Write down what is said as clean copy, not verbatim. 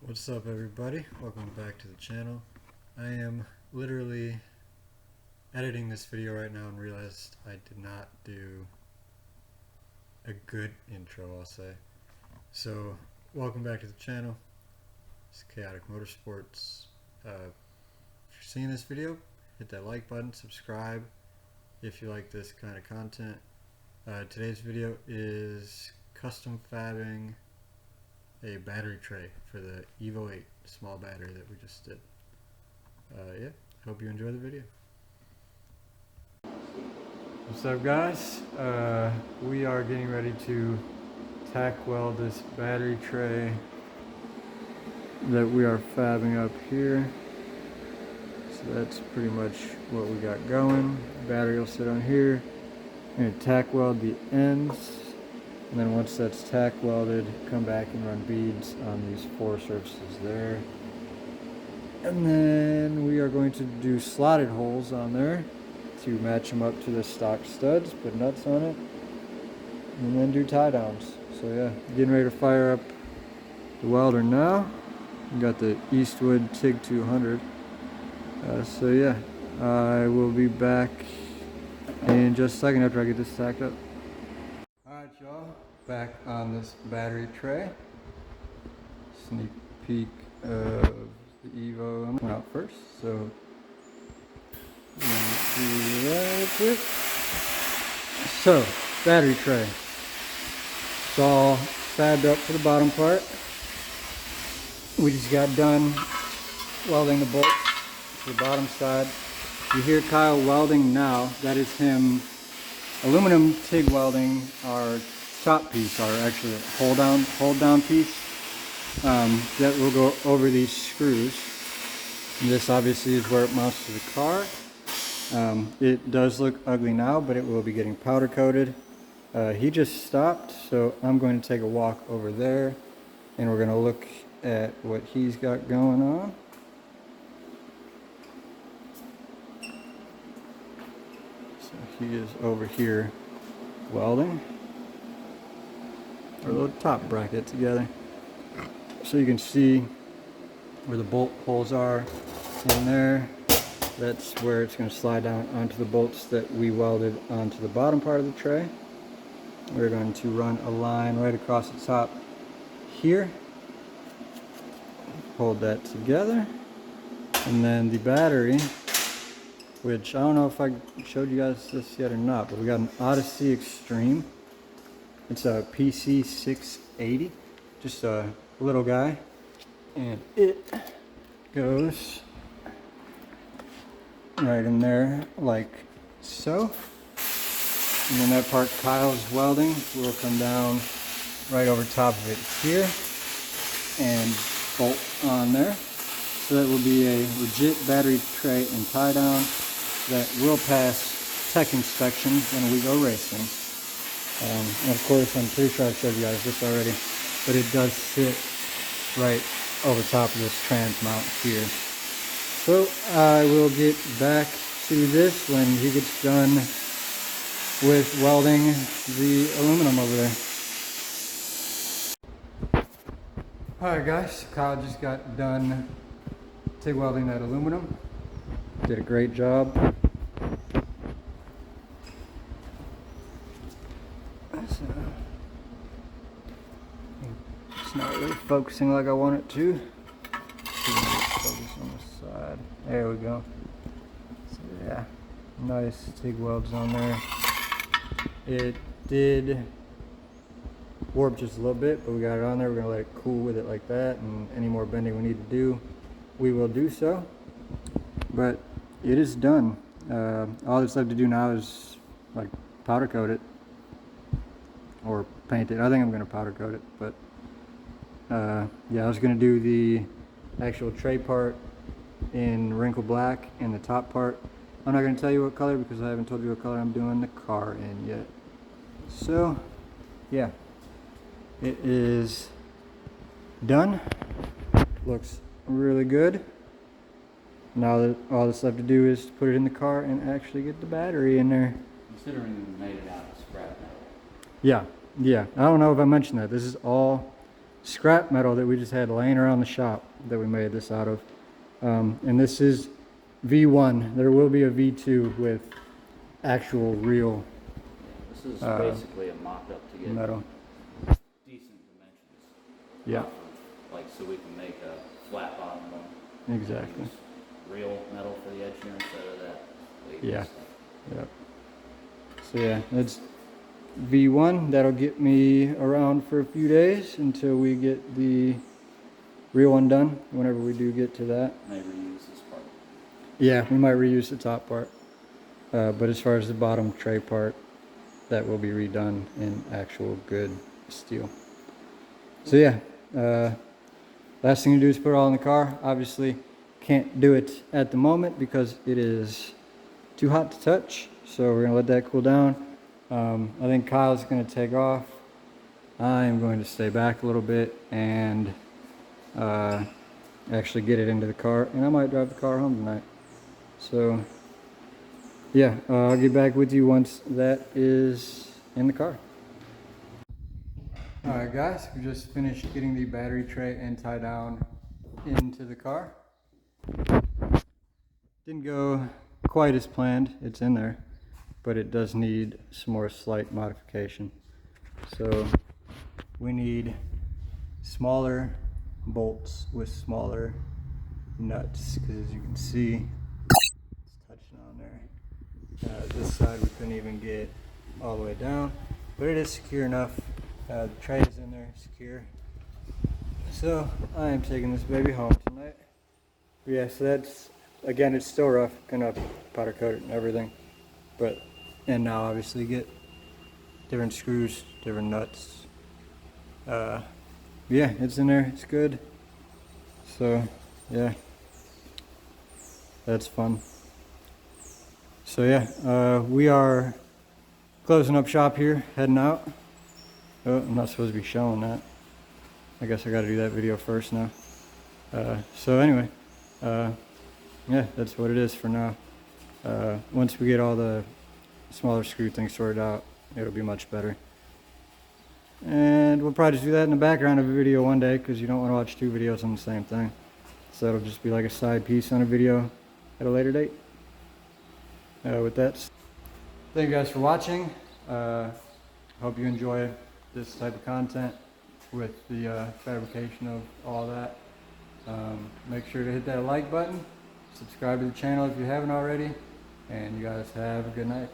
What's up, everybody? Welcome back to the channel. I am literally editing this video right now and realized I did not do a good intro, I'll say. So, welcome back to the channel. It's Kayotic Motorsports. If you're seeing this video, hit that like button, subscribe if you like this kind of content. Today's video is custom fabbing a battery tray for the Evo 8 small battery that we just did. Yeah, hope you enjoy the video. What's up, guys? We are getting ready to tack weld this battery tray that we are fabbing up here. So that's pretty much what we got going. The battery will sit on here. I'm going to tack weld the ends. And then once that's tack welded, come back and run beads on these four surfaces there. And then we are going to do slotted holes on there to match them up to the stock studs, put nuts on it, and then do tie downs. So yeah, getting ready to fire up the welder now. We got the Eastwood TIG 200. So yeah, I will be back in just a second after I get this tacked up. Alright, y'all, back on this battery tray. Sneak peek of the Evo. I'm going out first, so do that real quick. So, battery tray. It's all fabbed up for the bottom part. We just got done welding the bolts to the bottom side. You hear Kyle welding now. That is him aluminum TIG welding our top piece, our actually hold down piece that will go over these screws. And this obviously is where it mounts to the car. It does look ugly now, but it will be getting powder coated. He just stopped, so I'm going to take a walk over there and we're going to look at what he's got going on. He is over here welding our little top bracket together. So you can see where the bolt holes are in there. That's where it's going to slide down onto the bolts that we welded onto the bottom part of the tray. We're going to run a line right across the top here. Hold that together. And then the battery, which I don't know if I showed you guys this yet or not, but we got an Odyssey Extreme. It's a PC 680, just a little guy, and it goes right in there like so. And then that part Kyle's welding will come down right over top of it here and bolt on there. So that will be a legit battery tray and tie down that will pass tech inspection when we go racing. And of course, I'm pretty sure I've showed you guys this already, but it does sit right over top of this trans mount here. So I will get back to this when he gets done with welding the aluminum over there. Alright guys, Kyle just got done TIG welding that aluminum. Did a great job. So, it's not really focusing like I want it to. Focus on the side. There we go. So yeah, nice TIG welds on there. It did warp just a little bit, but we got it on there. We're gonna let it cool with it like that, and any more bending we need to do, we will do so. But it is done. All that's left to do now is like powder coat it or paint it. I think I'm going to powder coat it, but yeah, I was going to do the actual tray part in wrinkle black and the top part. I'm not going to tell you what color because I haven't told you what color I'm doing the car in yet. So yeah, it is done. Looks really good. Now that all that's left to do is put it in the car and actually get the battery in there. Considering you made it out of scrap metal. Yeah. I don't know if I mentioned that. This is all scrap metal that we just had laying around the shop that we made this out of. And this is V1. There will be a V2 with actual real This is basically a mock-up to get metal. decent dimensions. Yeah. Like, so we can make a flat bottom one. Exactly. Use real metal for the edge here instead of that weighted Yeah. stuff. Yep. So yeah, that's V1. That'll get me around for a few days until we get the real one done, whenever we do get to that. May reuse this part. Yeah, we might reuse the top part. But as far as the bottom tray part, that will be redone in actual good steel. So yeah, last thing to do is put it all in the car. Obviously, can't do it at the moment because it is too hot to touch. So we're gonna let that cool down. I think Kyle's gonna take off. I am going to stay back a little bit and actually get it into the car, and I might drive the car home tonight. So yeah, I'll get back with you once that is in the car. Alright guys, we just finished getting the battery tray and tie down into the car. Didn't go quite as planned, it's in there, but it does need some more slight modification. So we need smaller bolts with smaller nuts, because as you can see, it's touching on there. This side we couldn't even get all the way down, but it is secure enough. The tray is in there, secure. So I am taking this baby home tonight. But yeah, so that's, again, it's still rough, gonna powder coat it and everything. But, and now obviously get different screws, different nuts. Yeah, it's in there, it's good. So yeah, that's fun. So yeah, we are closing up shop here, heading out. Oh, I'm not supposed to be showing that. I guess I gotta do that video first now. So anyway, yeah, that's what it is for now. Once we get all the smaller screw things sorted out, it'll be much better. And we'll probably just do that in the background of a video one day, because you don't want to watch two videos on the same thing. So it'll just be like a side piece on a video at a later date. With that, thank you guys for watching. Hope you enjoy this type of content with the fabrication of all that. Make sure to hit that like button, subscribe to the channel if you haven't already, and you guys have a good night.